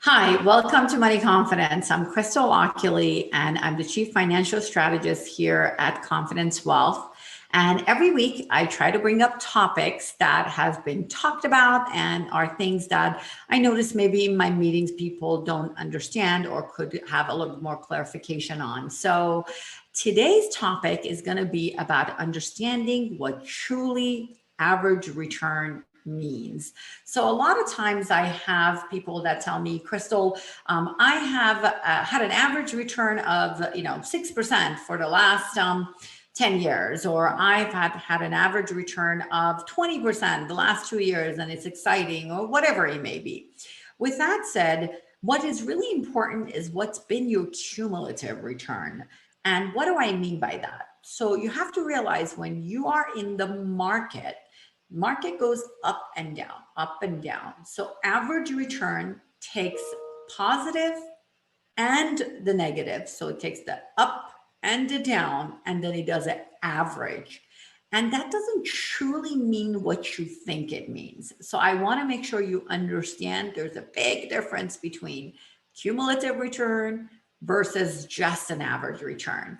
Hi, welcome to Money Confidence. I'm Crystal Ockley, and I'm the Chief Financial Strategist here at Confidence Wealth. And every week, I try to bring up topics that have been talked about and are things that I notice maybe in my meetings people don't understand or could have a little more clarification on. So today's topic is going to be about understanding what truly average return means. So a lot of times I have people that tell me, Crystal, I have had an average return of 6% for the last 10 years, or I've had an average return of 20% the last 2 years, and it's exciting, or whatever it may be. With that said, what is really important is what's been your cumulative return. And what do I mean by that? So you have to realize when you are in the market goes up and down, up and down. So average return takes positive and the negative. So it takes the up and the down, and then it does an average. And that doesn't truly mean what you think it means. So I want to make sure you understand there's a big difference between cumulative return versus just an average return.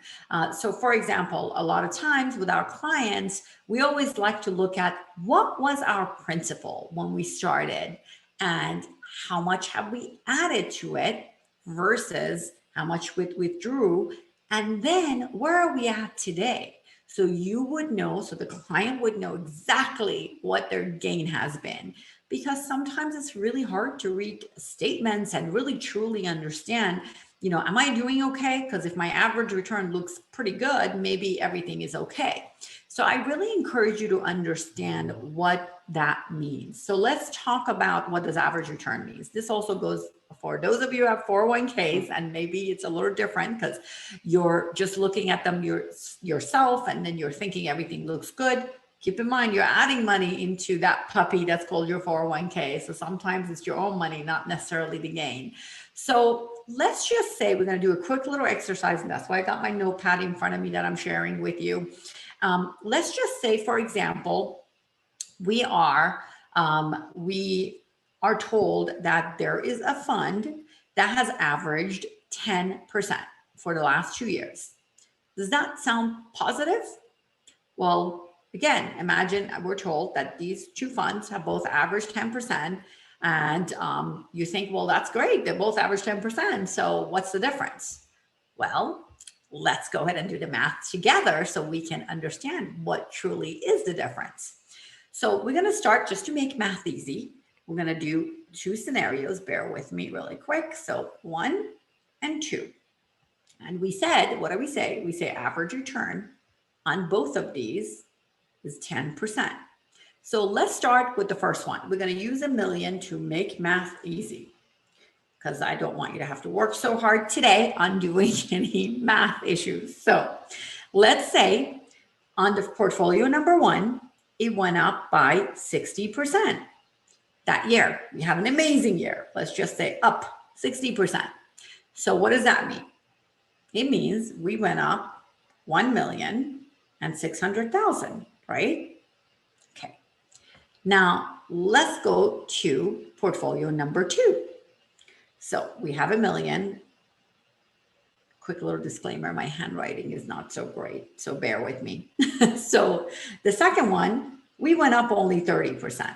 So for example, a lot of times with our clients, we always like to look at what was our principal when we started and how much have we added to it versus how much we withdrew, and then where are we at today? So you would know, so the client would know exactly what their gain has been, because sometimes it's really hard to read statements and really truly understand, am I doing okay? Because if my average return looks pretty good, maybe everything is okay. So I really encourage you to understand what that means. So let's talk about what does average return means. This also goes for those of you who have 401ks, and maybe it's a little different because you're just looking at them yourself and then you're thinking everything looks good. Keep in mind, you're adding money into that puppy that's called your 401k. So sometimes it's your own money, not necessarily the gain. So let's just say we're going to do a quick little exercise, and that's why I got my notepad in front of me that I'm sharing with you. Let's just say, for example, we are told that there is a fund that has averaged 10% for the last 2 years. Does that sound positive? Well, again, imagine we're told that these two funds have both averaged 10%, and you think, well, that's great. They both average 10%. So what's the difference? Well, let's go ahead and do the math together so we can understand what truly is the difference. So we're going to start, just to make math easy, we're going to do two scenarios. Bear with me really quick. So 1 and 2. And we said, what do we say? We say average return on both of these is 10%. So let's start with the first one. We're going to use $1 million to make math easy, because I don't want you to have to work so hard today on doing any math issues. So let's say on the portfolio number 1, it went up by 60%. That year, we have an amazing year. Let's just say up 60%. So what does that mean? It means we went up 1,600,000, right? Okay. Now let's go to portfolio number 2. So we have $1 million. Quick little disclaimer, my handwriting is not so great, so bear with me. So the second one, we went up only 30%.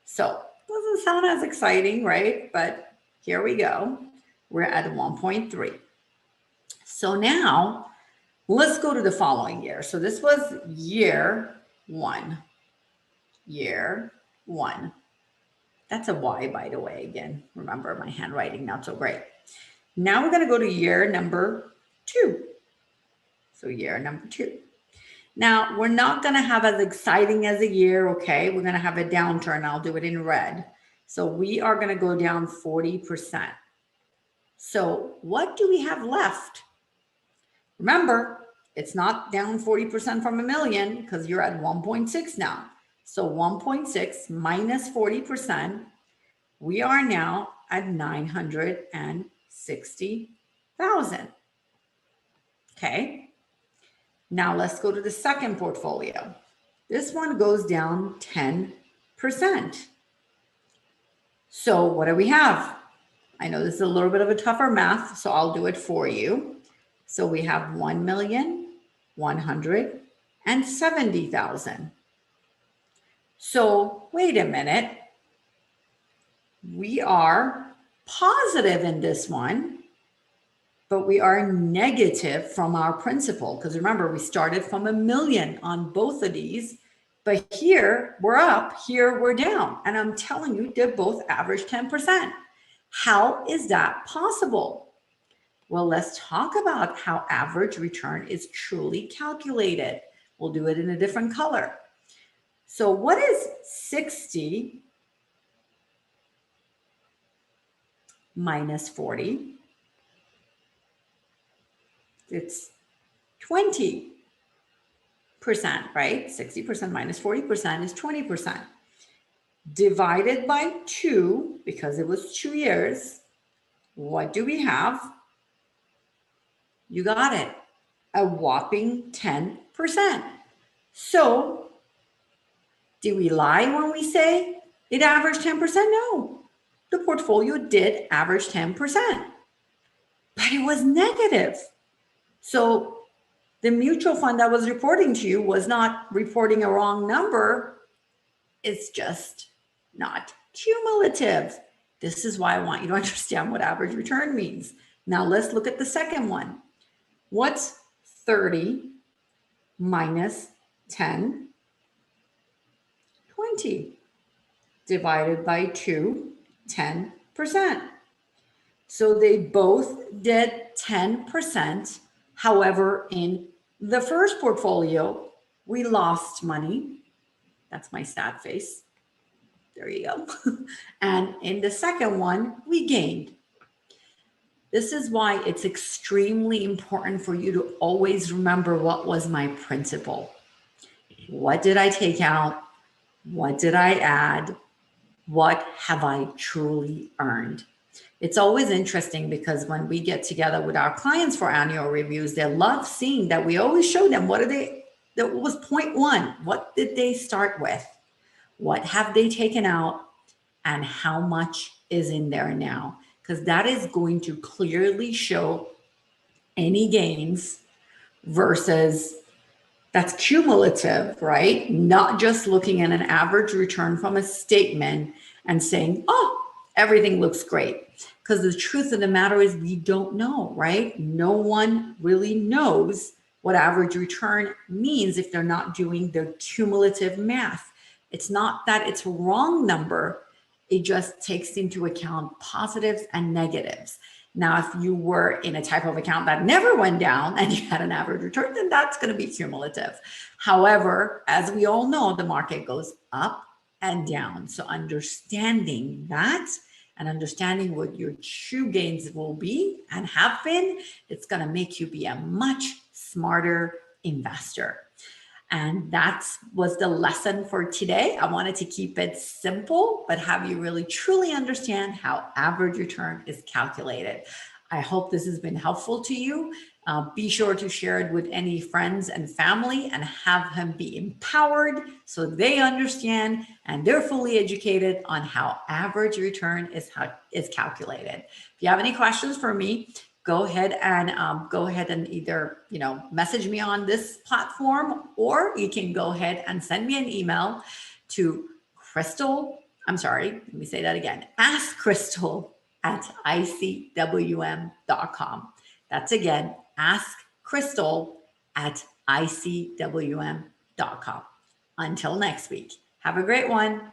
So doesn't sound as exciting, right? But here we go. We're at 1.3. So now let's go to the following year. So this was year 1. Year 1. That's a Y, by the way. Again, remember, my handwriting not so great. Now we're going to go to year number 2. So year number 2. Now, we're not going to have as exciting as a year, okay? We're going to have a downturn. I'll do it in red. So we are going to go down 40%. So what do we have left? Remember, it's not down 40% from $1 million, because you're at 1.6 now. So 1.6 minus 40%, we are now at 960,000. Okay. Now let's go to the second portfolio. This one goes down 10%. So what do we have? I know this is a little bit of a tougher math, so I'll do it for you. So we have 1,170,000. So wait a minute. We are positive in this one, but we are negative from our principal. Because remember, we started from 1,000,000 on both of these, but here we're up, here we're down. And I'm telling you, they're both average 10%. How is that possible? Well, let's talk about how average return is truly calculated. We'll do it in a different color. So what is 60 minus 40? It's 20%, right? 60% minus 40% is 20%. Divided by 2, because it was 2 years, what do we have? You got it, a whopping 10%. So, do we lie when we say it averaged 10%? No, the portfolio did average 10%, but it was negative. So, the mutual fund that was reporting to you was not reporting a wrong number. It's just not cumulative. This is why I want you to understand what average return means. Now let's look at the second one. What's 30 minus 10? 20 divided by 2, 10%. So they both did 10%. However, in the first portfolio, we lost money. That's my sad face. There you go. And in the second one, we gained. This is why it's extremely important for you to always remember what was my principle. What did I take out? What did I add? What have I truly earned? It's always interesting because when we get together with our clients for annual reviews, they love seeing that we always show them what was point one. What did they start with? What have they taken out? And how much is in there now? Because that is going to clearly show any gains versus that's cumulative, right? Not just looking at an average return from a statement and saying, oh, everything looks great. Because the truth of the matter is we don't know, right? No one really knows what average return means if they're not doing their cumulative math. It's not that it's a wrong number. It just takes into account positives and negatives. Now, if you were in a type of account that never went down and you had an average return, then that's going to be cumulative. However, as we all know, the market goes up and down. So understanding that and understanding what your true gains will be and have been, it's going to make you be a much smarter investor. And that was the lesson for today. I wanted to keep it simple, but have you really truly understand how average return is calculated. I hope this has been helpful to you. Be sure to share it with any friends and family and have them be empowered so they understand and they're fully educated on how average return is calculated. If you have any questions for me, go ahead and either message me on this platform, or you can go ahead and send me an email to Crystal. I'm sorry, let me say that again. Ask Crystal at icwm.com. That's again, ask Crystal at icwm.com. Until next week, have a great one.